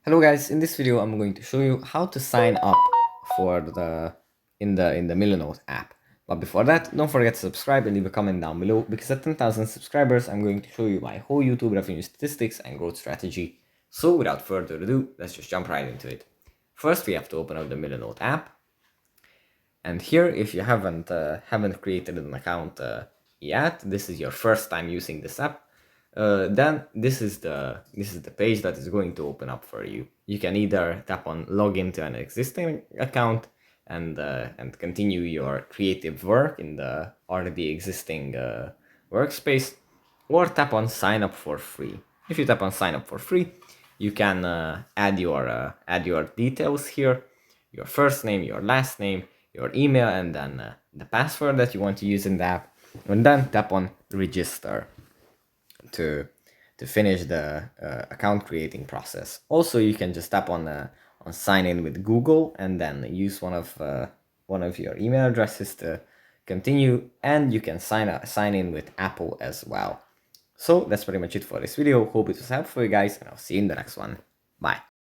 Hello guys, in this video I'm going to show you how to sign up for the Milanote app. But before that, don't forget to subscribe and leave a comment down below, because at 10,000 subscribers I'm going to show you my whole YouTube revenue statistics and growth strategy. So without further ado, let's just jump right into it. First we have to open up the Milanote app. And here, if you haven't created an account yet, this is your first time using this app, then this is the page that is going to open up for you. You can either tap on log into an existing account and continue your creative work in the already existing workspace, or tap on sign up for free. If you tap on sign up for free, you can add your details here, your first name, your last name, your email, and then the password that you want to use in the app, and then tap on register to finish the account creating process. Also, you can just tap on sign in with Google and then use one of your email addresses to continue, and you can sign in with Apple as well. So that's pretty much it for this video. Hope it was helpful for you guys, and I'll see you in the next one. Bye.